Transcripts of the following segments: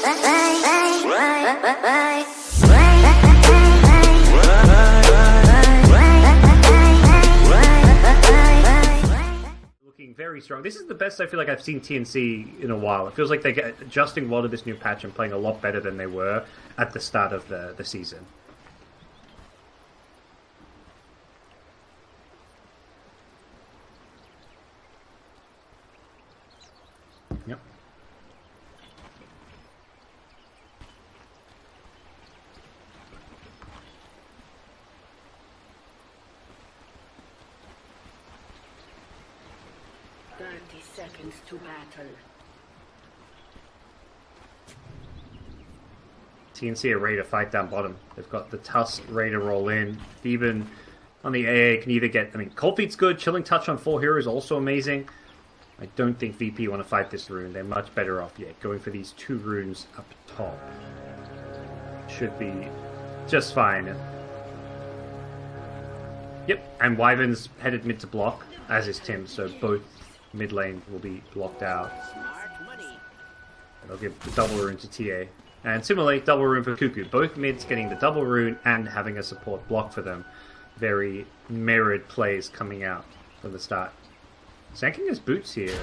Looking very strong. This is the best I feel like I've seen TNC in a while. It feels like they're adjusting well to this new patch and playing a lot better than they were at the start of the season. Yep. Seconds to battle. TNC are ready to fight down bottom. They've got the Tusk ready to roll in. Even on the AA can either get... I mean, Cold Feet's good. Chilling Touch on 4 heroes also amazing. I don't think VP want to fight this rune. They're much better off yet. Going for these 2 runes up top. Should be just fine. Yep, and Wyvern's headed mid to block, as is Tim, so both mid lane will be blocked out. They'll give the double rune to TA. And similarly, double rune for Kuku. Both mids getting the double rune and having a support block for them. Very mirrored plays coming out from the start. Sanking his boots here.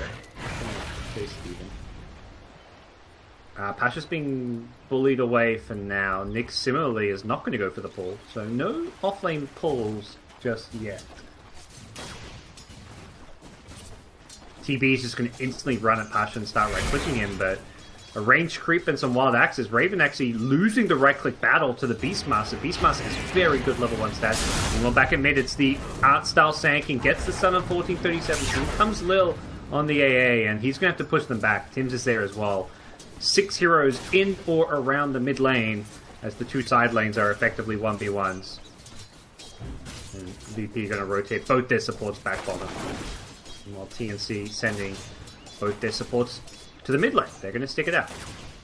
Pasha's being bullied away for now. Nick similarly is not going to go for the pull. So no offlane pulls just yet. TB is just going to instantly run at Pasha and start right-clicking him, but a range creep and some wild axes. Raven actually losing the right-click battle to the Beastmaster. Beastmaster is very good level 1 stats. And we're back at mid, it's the art-style Sanking, gets the summon 1437. In comes Lil on the AA, and he's going to have to push them back. Tim's is there as well. 6 heroes in or around the mid lane, as the 2 side lanes are effectively 1v1s. And VP going to rotate both their supports back bottom. While TNC sending both their supports to the mid lane. They're going to stick it out.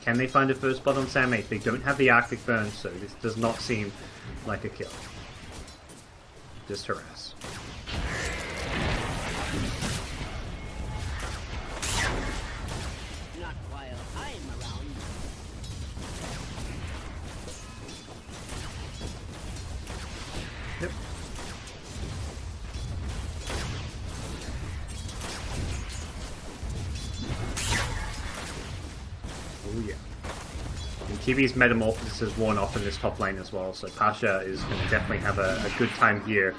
Can they find a first spot on Sam 8? They don't have the Arctic Burn, so this does not seem like a kill. Just harass. Not while I'm around. Yep. Oh yeah. And TV's Metamorphosis is worn off in this top lane as well, so Pasha is going to definitely have a good time here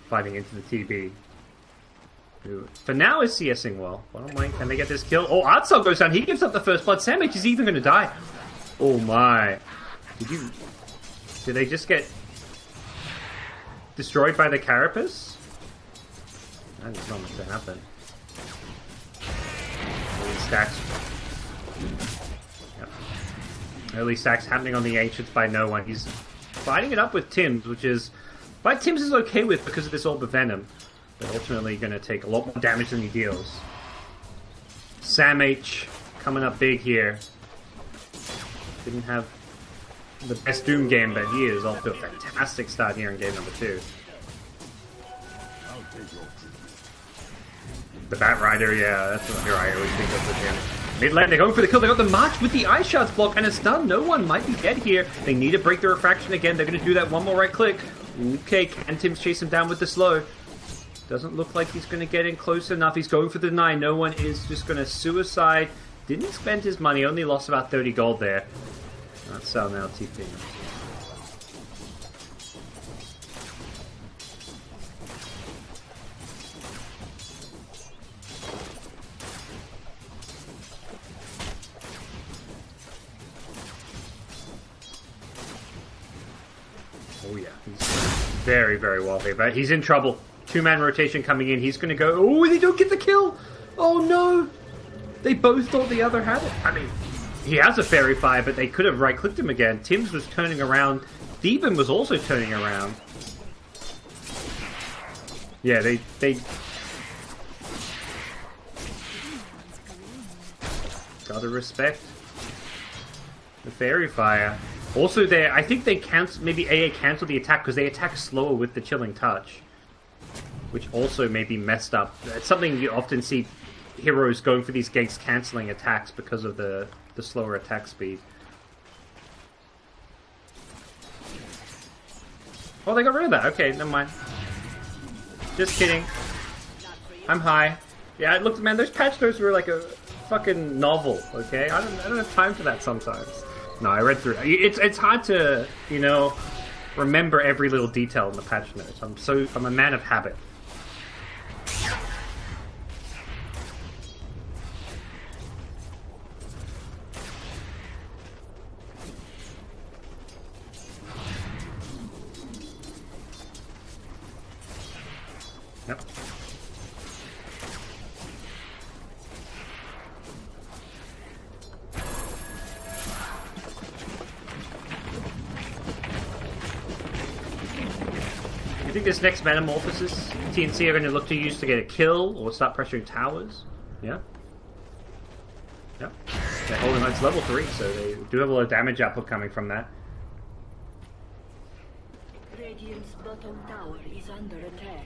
fighting into the TB. Who, for now, is CSing well. Bottom lane, can they get this kill? Oh, Artsel goes down. He gives up the first blood. Sandwich is even going to die. Oh my. Did they just get destroyed by the Carapace? That is not much to happen. Stacks. Yep. Early stacks happening on the Ancients by no one. He's fighting it up with Tim's, which is... Fight Tim's is okay with because of this Orb of Venom. But ultimately going to take a lot more damage than he deals. Sam H coming up big here. Didn't have the best Doom game, but he is off to a fantastic start here in game number 2. The Bat Rider, yeah, that's what I always think of with him. Mid lane, they're going for the kill. They got the March with the Ice Shards block, and it's done. No one might be dead here. They need to break the refraction again. They're going to do that one more right click. Okay, can Tim's chase him down with the slow? Doesn't look like he's going to get in close enough. He's going for the deny. No one is just going to suicide. Didn't spend his money. Only lost about 30 gold there. That's sell now TP. Oh yeah, he's very, very well here, but he's in trouble. 2-man rotation coming in. He's going to go... Oh, they don't get the kill! Oh no! They both thought the other had it. I mean, he has a Fairy Fire, but they could have right-clicked him again. Tim's was turning around. Theban was also turning around. Yeah, they... Gotta respect the Fairy Fire. Also there, I think they cancel, maybe AA canceled the attack because they attack slower with the Chilling Touch. Which also may be messed up. It's something you often see heroes going for these gates cancelling attacks because of the slower attack speed. Oh, they got rid of that. Okay, never mind. Just kidding. I'm high. Yeah, look, man, those patch notes were like a fucking novel, okay? I don't have time for that sometimes. No, I read through it. It's hard to, you know, remember every little detail in the patch notes. I'm a man of habit. Yep. You think this next Metamorphosis TNC are going to look to use to get a kill or start pressuring towers? Yeah. Yep. They're holding on to level 3, so they do have a lot of damage output coming from that. Radiant's bottom tower is under attack.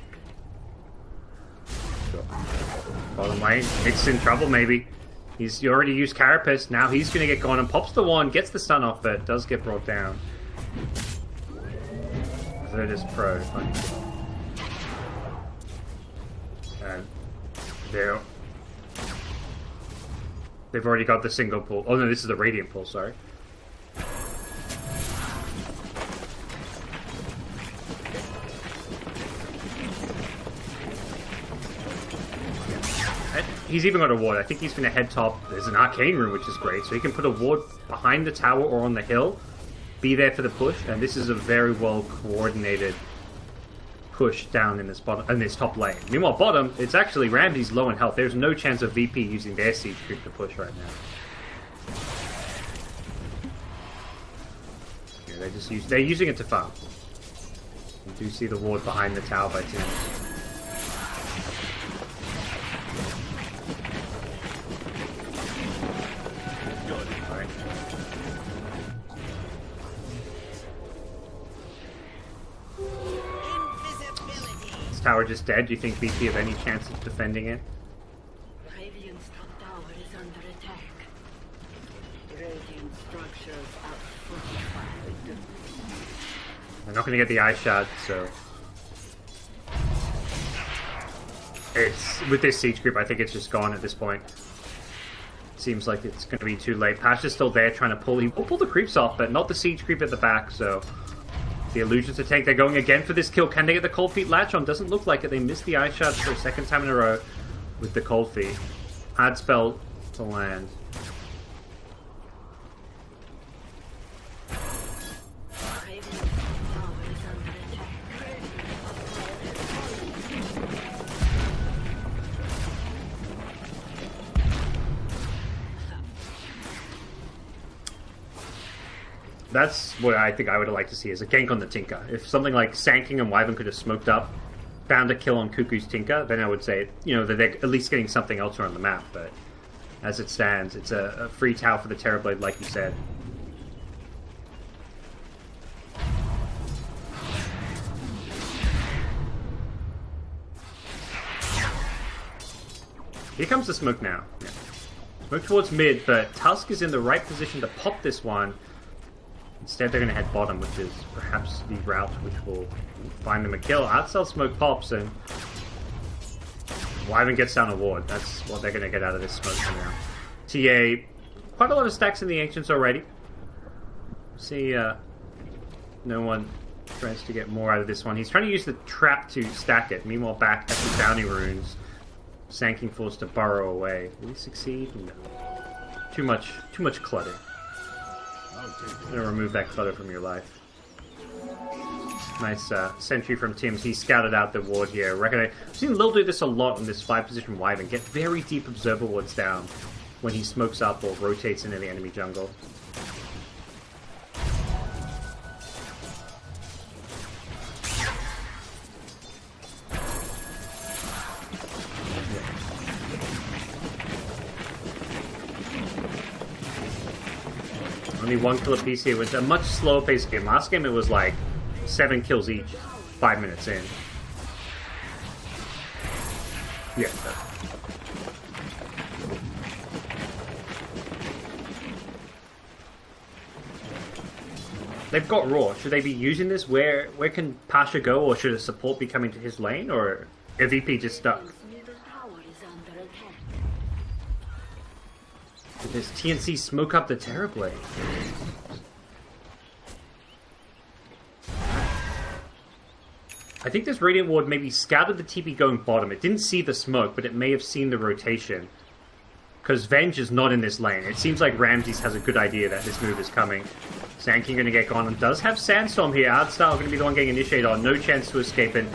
Sure. Bottom lane, Nick's in trouble maybe. He's already used Carapace, now he's going to get gone and pops the one, gets the stun off, but does get brought down. Virtus Pro. And they've already got the single pull. Oh no, this is the Radiant pull, sorry. He's even got a ward. I think he's going to head top. There's an arcane room, which is great. So he can put a ward behind the tower or on the hill. Be there for the push. And this is a very well coordinated push down in this top lane. Meanwhile, bottom, it's actually Ramsey's low in health. There's no chance of VP using their siege creep to push right now. Yeah, they're using it to farm. You do see the ward behind the tower by team. Tower just dead. Do you think VP have any chance of defending it? Radiant's top tower is under attack. Radiant structures are fortified. They're not going to get the eye shot, so it's with this siege group. I think it's just gone at this point. Seems like it's going to be too late. Pasha's still there trying to pull. He will pull the creeps off, but not the siege creep at the back. So. The illusions to tank. They're going again for this kill. Can they get the Cold Feet latch on? Doesn't look like it. They missed the ice shots for a second time in a row with the Cold Feet. Hard spell to land. That's what I think I would have liked to see is a gank on the Tinker. If something like Sanking and Wyvern could have smoked up, found a kill on Kuku's Tinker, then I would say, you know, that they're at least getting something else around the map. But as it stands, it's a free tower for the Terrorblade, like you said. Here comes the smoke now. Yeah. Smoke towards mid, but Tusk is in the right position to pop this one. Instead, they're going to head bottom, which is perhaps the route which will find them a kill. Outsell smoke pops, and Wyvern gets down a ward. That's what they're going to get out of this smoke for now. TA, quite a lot of stacks in the Ancients already. See, no one tries to get more out of this one. He's trying to use the trap to stack it. Meanwhile, back at the bounty runes, Sanking forced to burrow away. Will he succeed? No. Too much clutter. I'm gonna remove that clutter from your life. Nice sentry from Tim's. He scouted out the ward here. I've seen Lil do this a lot on this 5-position Wyvern. Get very deep observer wards down when he smokes up or rotates into the enemy jungle. Only 1 kill apiece here with a much slower pace game. Last game it was like 7 kills each, 5 minutes in. Yeah. They've got Raw. Should they be using this? Where can Pasha go, or should a support be coming to his lane, or a VP just stuck? Middle tower is under attack. Does TNC smoke up the Terrorblade? I think this Radiant Ward maybe scouted the TP going bottom. It didn't see the smoke, but it may have seen the rotation. Because Venge is not in this lane. It seems like Ramses has a good idea that this move is coming. Sand King going to get gone and does have Sandstorm here. Artstyle going to be the one getting initiated on. No chance to escape it.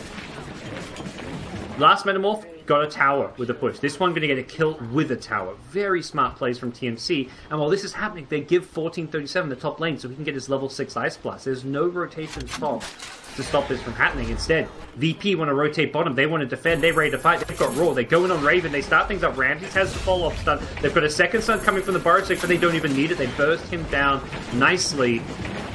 Last Metamorph got a tower with a push. This one going to get a kill with a tower. Very smart plays from TNC. And while this is happening, they give 1437 the top lane so he can get his level 6 Ice Blast. There's no rotation stop to stop this from happening. Instead, VP want to rotate bottom. They want to defend. They're ready to fight. They've got Raw. They go in on Raven. They start things up. Ramses has the follow-up stun. They've got a second stun coming from the Burrow Stick, but they don't even need it. They burst him down nicely.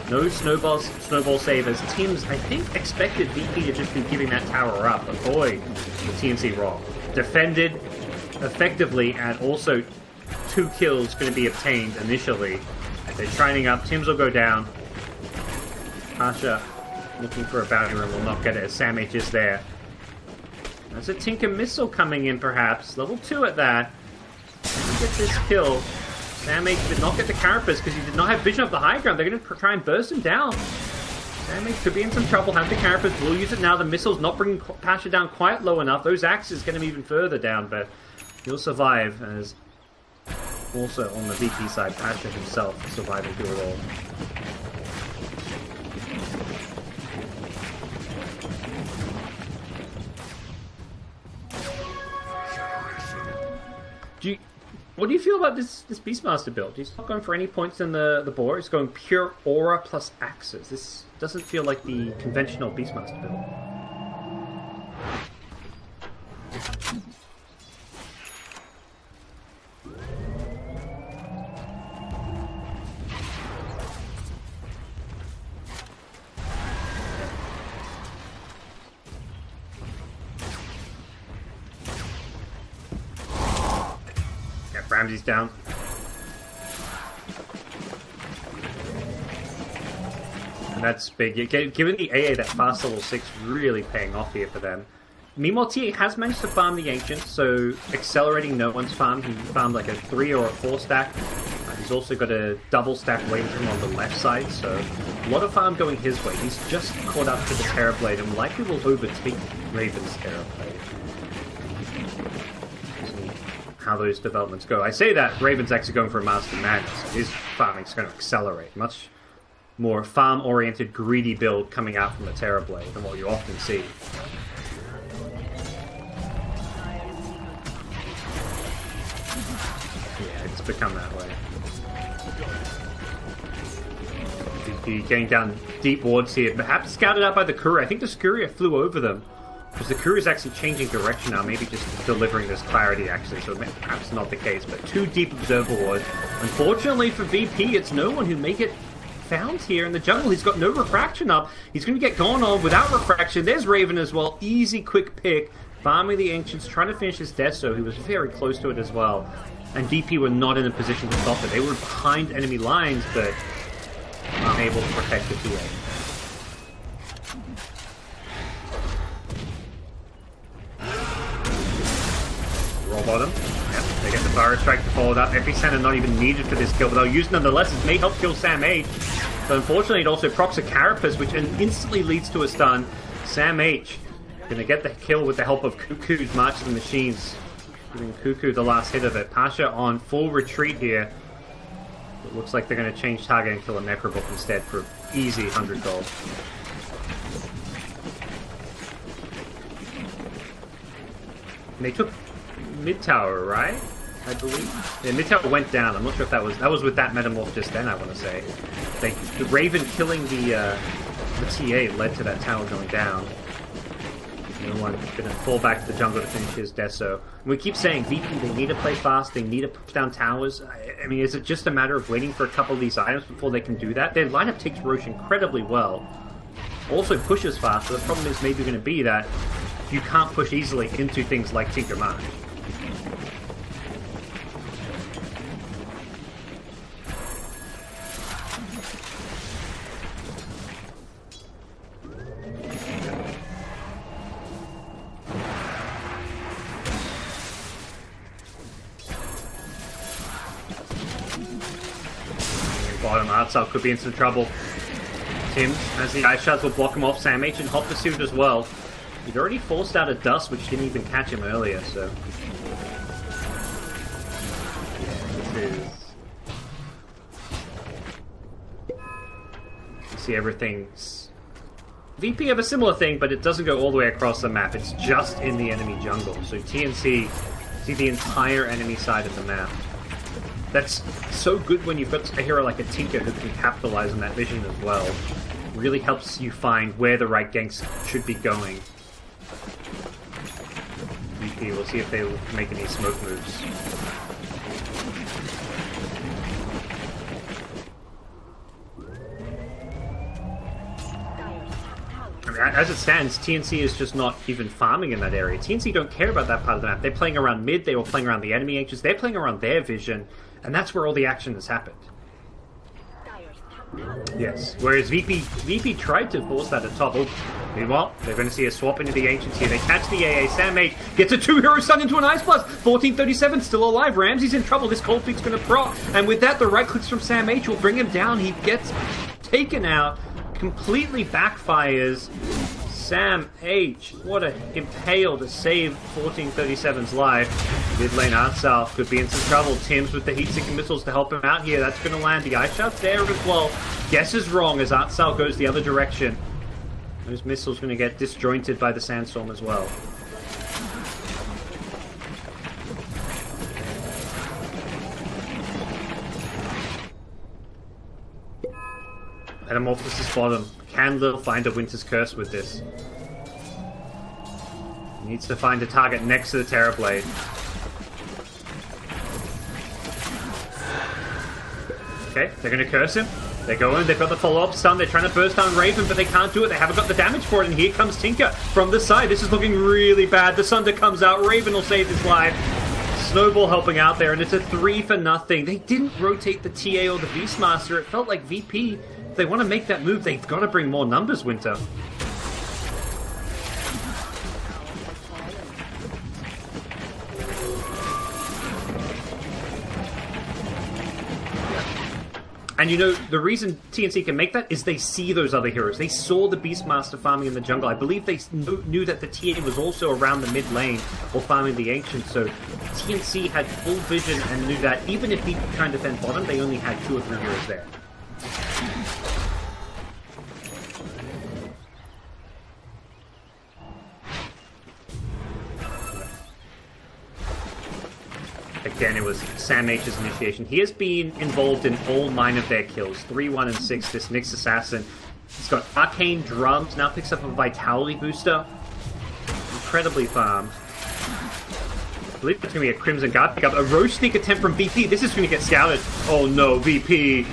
No snowball savers. Teams, I think, expected VP to just be giving that tower up. But boy, the TNC wrong. Defended effectively, and also 2 kills going to be obtained initially. They're shining up. Tims will go down. Pasha looking for a bounty run, will not get it as Sam H is there. There's a Tinker missile coming in, perhaps. Level 2 at that. Get this kill. Sam H did not get the Carapace because he did not have vision of the high ground. They're going to try and burst him down. Sam H could be in some trouble. Have the Carapace. We'll use it now. The missile's not bringing Pasha down quite low enough. Those axes get him even further down, but he'll survive. As also on the VP side, Pasha himself surviving through it all. What do you feel about this Beastmaster build? He's not going for any points in the board. He's going pure aura plus axes. This doesn't feel like the conventional Beastmaster build. Ramsey's down. And that's big. Given the AA, that fast level 6 really paying off here for them. Meanwhile, TA has managed to farm the Ancient, so accelerating no one's farm. He farmed like a 3 or a 4 stack. He's also got a double stack waiting for him on the left side, so a lot of farm going his way. He's just caught up to the Terrorblade and likely will overtake Raven's Terrorblade. How those developments go. I say that Raven's actually going for a Master Madness. His farming's going to accelerate. Much more farm-oriented, greedy build coming out from the Terrorblade than what you often see. Yeah, it's become that way. VP getting down deep wards here, perhaps scouted out by the Courier. I think the Courier flew over them. Because the Courier is actually changing direction now, maybe just delivering this clarity actually, so perhaps not the case, but 2 deep observer wards. Unfortunately for VP, it's no one who may get found here in the jungle. He's got no refraction up. He's going to get gone on without refraction. There's Raven as well. Easy, quick pick. Farming the Ancients, trying to finish his death, so he was very close to it as well. And VP were not in a position to stop it. They were behind enemy lines, but unable to protect the TA. Roll bottom. Yep, they get the Fire Strike to follow that. Epicenter not even needed for this kill, but they'll use it nonetheless. It may help kill Sam H. But unfortunately, it also procs a Carapace, which instantly leads to a stun. Sam H gonna get the kill with the help of Kuku's March of the Machines, giving Kuku the last hit of it. Pasha on full retreat here. It looks like they're gonna change target and kill a Necrobook instead for easy 100 gold. And they took mid tower, right? I believe. Yeah, mid tower went down. I'm not sure if that was with that metamorph just then. I want to say, the Raven killing the TA led to that tower going down. No one gonna fall back to the jungle to finish his death. So we keep saying VP, they need to play fast. They need to push down towers. I mean, is it just a matter of waiting for a couple of these items before they can do that? Their lineup takes Roche incredibly well. Also pushes fast. So the problem is maybe going to be that you can't push easily into things like Tinker March. Bottom outside could be in some trouble. Tim, as the ice shards will block him off, Sam H and hot pursuit as well. He'd already forced out a dust, which didn't even catch him earlier, so... This is... You see everything's... VP have a similar thing, but it doesn't go all the way across the map. It's just in the enemy jungle. So TNC see the entire enemy side of the map. That's so good when you've got a hero like a Tinker who can capitalize on that vision as well. Really helps you find where the right ganks should be going. VP, we'll see if they make any smoke moves. I mean, as it stands, TNC is just not even farming in that area. TNC don't care about that part of the map. They're playing around mid, they were playing around the enemy ancients, they're playing around their vision, and that's where all the action has happened. Yes, whereas VP tried to force that at top. Oh, meanwhile, they're going to see a swap into the Ancients here. They catch the AA. Sam 8 gets a 2-hero stun into an Ice Blast. 1437 still alive. Ramsey's in trouble. This Cold Feet's going to proc. And with that, the right clicks from Sam H will bring him down. He gets taken out. Completely backfires. Sam H, what a impale to save 1437's life. Mid lane Artsal could be in some trouble. Tim's with the heat-seeking missiles to help him out here. That's going to land. The ice shot's there as well. Guess is wrong as Artsal goes the other direction. Those missiles going to get disjointed by the sandstorm as well. Metamorphosis bottom. Can Lil find a Winter's Curse with this? He needs to find a target next to the Terrorblade. Okay, they're going to curse him. They go in, they've got the follow-up stun, they're trying to burst down Raven, but they can't do it, they haven't got the damage for it, and here comes Tinker from the side. This is looking really bad. The Sunder comes out, Raven will save his life. Snowball helping out there, and it's a 3-0. They didn't rotate the TA or the Beastmaster. It felt like VP, if they want to make that move, they've got to bring more numbers, Winter. And you know, the reason TNC can make that is they see those other heroes. They saw the Beastmaster farming in the jungle. I believe they knew that the TA was also around the mid lane or farming the Ancients. So TNC had full vision and knew that even if he could try and defend bottom, they only had 2 or 3 heroes there. Again, it was Sam H's initiation. He has been involved in all 9 of their kills. 3, 1, and 6, this Nyx Assassin. He's got Arcane Drums, now picks up a Vitality Booster. Incredibly farmed. I believe it's going to be a Crimson Guard pickup. A Roche Sneak attempt from VP. This is going to get scouted. Oh no, VP.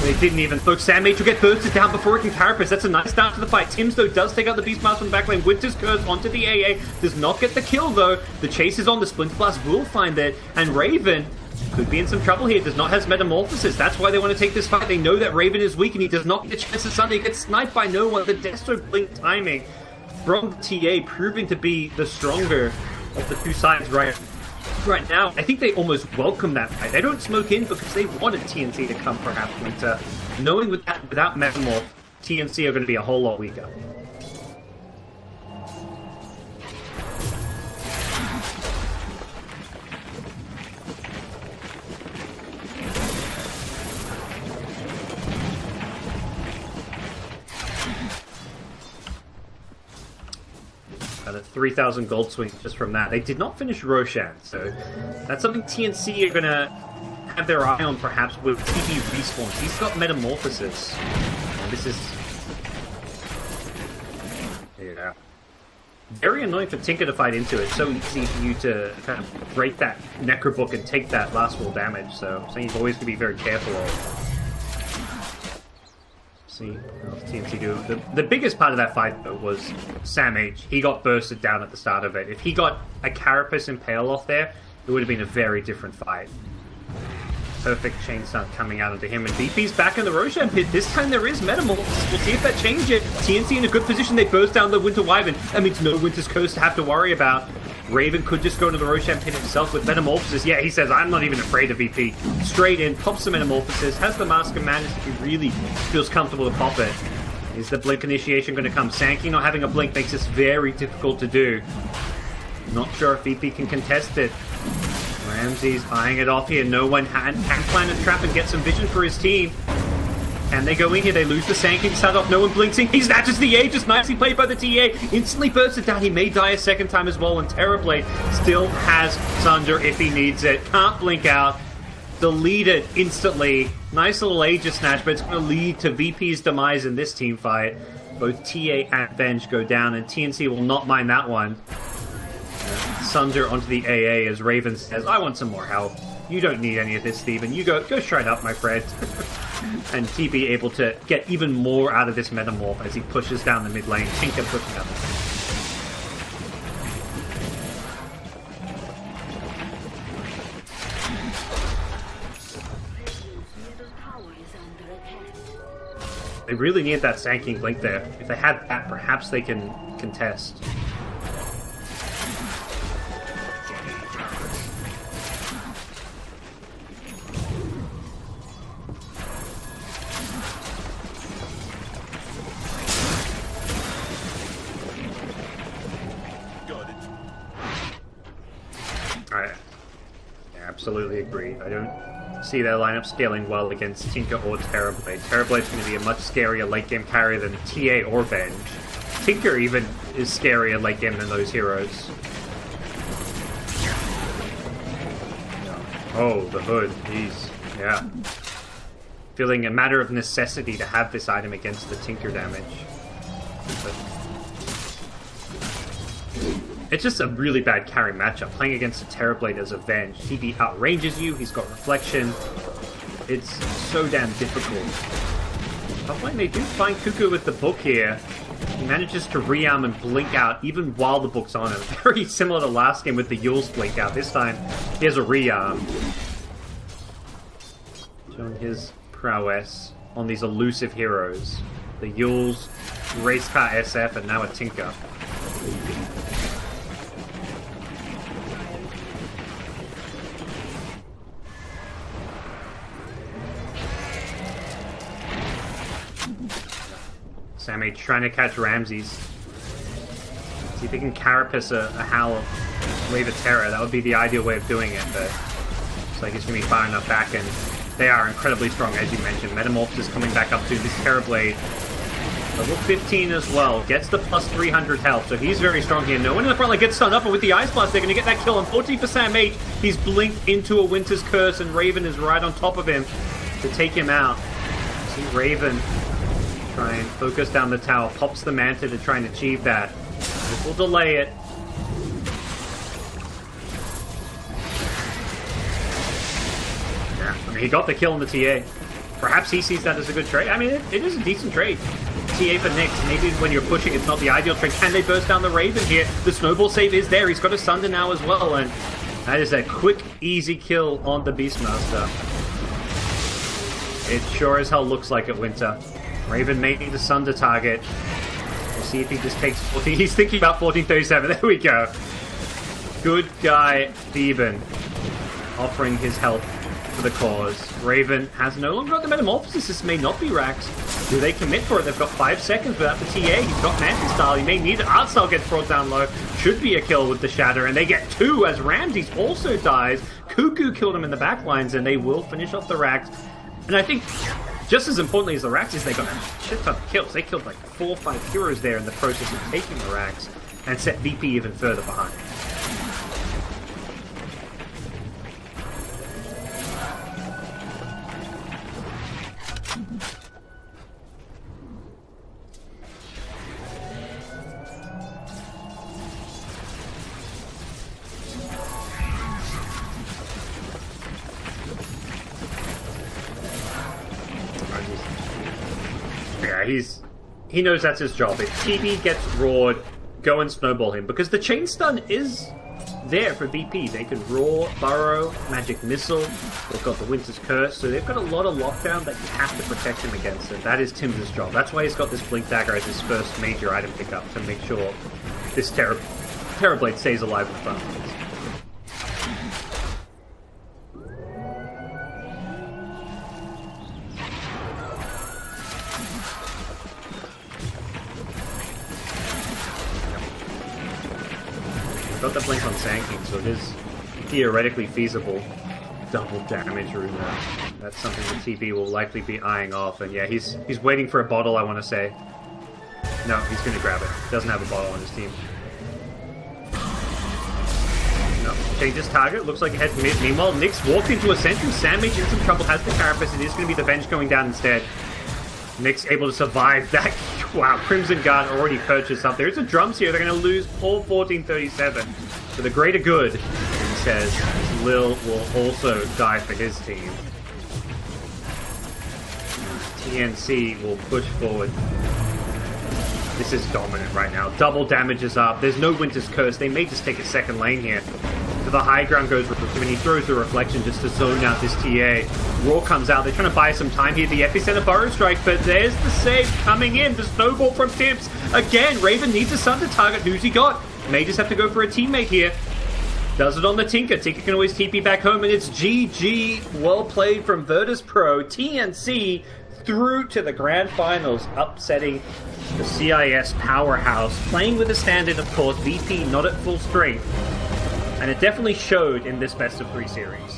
They didn't even look. Sam H will get bursted down before it can carapace. That's a nice start to the fight. Tims, though, does take out the Beastmaster from the back lane. Winter's Curse onto the AA. Does not get the kill, though. The chase is on. The Splinter Blast will find it. And Raven could be in some trouble here. Does not have Metamorphosis. That's why they want to take this fight. They know that Raven is weak, and he does not get a chance to stun. He gets sniped by no one. The Destro Blink timing from TA proving to be the stronger of the 2 sides right now. I think they almost welcome that fight. They don't smoke in because they wanted TNC to come perhaps Winter. Knowing without Metamorph, TNC are going to be a whole lot weaker. Got a 3,000 gold swing just from that. They did not finish Roshan, so that's something TNC are going to have their eye on perhaps with TP respawns. He's got Metamorphosis. And this is... Yeah. Very annoying for Tinker to fight into it. So easy for you to kind of break that Necrobook and take that last wall damage. So something you've always got to be very careful of. See how TNC do. The biggest part of that fight, though, was Sam H. He got bursted down at the start of it. If he got a Carapace Impale off there, it would have been a very different fight. Perfect chain stun coming out into him, and VP's back in the Roshan pit. This time there is Metamorphosis. We'll see if that changes it. TNC in a good position. They burst down the Winter Wyvern. That means no Winter's Curse to have to worry about. Raven could just go to the Roshan pin himself with Metamorphosis. Yeah, he says, I'm not even afraid of VP. Straight in, pops the Metamorphosis, has the Mask of Madness if he really feels comfortable to pop it. Is the Blink initiation going to come? Sankey not having a Blink makes this very difficult to do. Not sure if VP can contest it. Ramsey's eyeing it off here. No one can plan a trap and get some vision for his team. And they go in here, they lose the Sankey, start off, no one blinks in. He snatches the A, just nicely played by the TA. Instantly bursts it down. He may die a second time as well, and Terrorblade still has Sunder if he needs it. Can't blink out. Deleted instantly. Nice little Aegis snatch, but it's going to lead to VP's demise in this team fight. Both TA and Venge go down, and TNC will not mind that one. Sunder onto the AA as Raven says, I want some more help. You don't need any of this, Steven. You go straight up, my friend. And TB able to get even more out of this Metamorph as he pushes down the mid lane. Tinker pushing up. They really need that Sanking Blink there. If they had that, perhaps they can contest. I absolutely agree. I don't see their lineup scaling well against Tinker or Terrorblade. Terrorblade's going to be a much scarier late game carrier than TA or Venge. Tinker even is scarier late game than those heroes. Oh, the hood. Jeez. Yeah. Feeling a matter of necessity to have this item against the Tinker damage. But it's just a really bad carry matchup. Playing against a Terrorblade as a Venge. TB outranges you, he's got Reflection. It's so damn difficult. Top lane, they do find Kuku with the book here. He manages to rearm and blink out even while the book's on him. Very similar to last game with the Yule's blink out. This time, he has a rearm. Showing his prowess on these elusive heroes. The Yule's, Race Car SF, and now a Tinker. Sammy trying to catch Ramses. See if he can carapace a Howl, Wave of Terror. That would be the ideal way of doing it, but looks like he's going to be far enough back, and they are incredibly strong, as you mentioned. Metamorph is coming back up to this Terrorblade. Level 15 as well. Gets the plus 300 health, so he's very strong here. No one in the front line gets stunned up, but with the Ice Blast, they're going to get that kill. Unfortunately for Sam 8, he's blinked into a Winter's Curse, and Raven is right on top of him to take him out. See Raven try and focus down the tower, pops the Manta to try and achieve that. This will delay it. Yeah, I mean, he got the kill on the TA. Perhaps he sees that as a good trade. I mean, it is a decent trade. TA for next. Maybe when you're pushing, it's not the ideal trade. Can they burst down the Raven here? The snowball save is there. He's got a Sunder now as well, and that is a quick, easy kill on the Beastmaster. It sure as hell looks like it, Winter. Raven may need a Sunder target. We'll see if he just takes 14. He's thinking about 1437. There we go. Good guy, Theban, offering his help for the cause. Raven has no longer got the Metamorphosis. This may not be Rax. Do they commit for it? They've got 5 seconds without the TA. He's got Mantis Style. He may need it. Art Style gets brought down low. Should be a kill with the Shatter. And they get 2 as Ramses also dies. Kuku killed him in the backlines, and they will finish off the Rax. And I think just as importantly as the Rax is they got a shit ton of kills. They killed like 4 or 5 heroes there in the process of taking the Rax and set VP even further behind. Yeah, he knows that's his job. If TB gets roared, go and snowball him. Because the chain stun is there for VP. They can roar, burrow, magic missile. They've got the Winter's Curse. So they've got a lot of lockdown that you have to protect him against. And that is Timber's job. That's why he's got this Blink Dagger as his first major item pickup, to make sure this Terrorblade stays alive in front. Got that blink on Sand King, so it is theoretically feasible. Double damage rune there. That's something that TB will likely be eyeing off, and yeah, he's waiting for a bottle, I want to say. No, he's going to grab it. Doesn't have a bottle on his team. No, changes target. Looks like it heads mid. Meanwhile, Nyx walked into a sentry. Sandmage in some trouble. Has the carapace. It is going to be the bench going down instead. Nyx able to survive that. Wow, Crimson Guard already purchased up. There's a drums here. They're going to lose all 1437. For the greater good, he says. Lil will also die for his team. TNC will push forward. This is dominant right now. Double damage is up. There's no Winter's Curse. They may just take a second lane here. So the high ground goes with him, and he throws the reflection just to zone out this TA. Raw comes out. They're trying to buy some time here. The epicenter burrow strike, but there's the save coming in. The snowball from Tips. Again, Raven needs a sun to target. Who's he got? May just have to go for a teammate here. Does it on the Tinker. Tinker can always TP back home, and it's GG. Well played from Virtus Pro. TNC through to the grand finals, upsetting the CIS powerhouse. Playing with a standard, of course. VP not at full strength. And it definitely showed in this best of 3 series.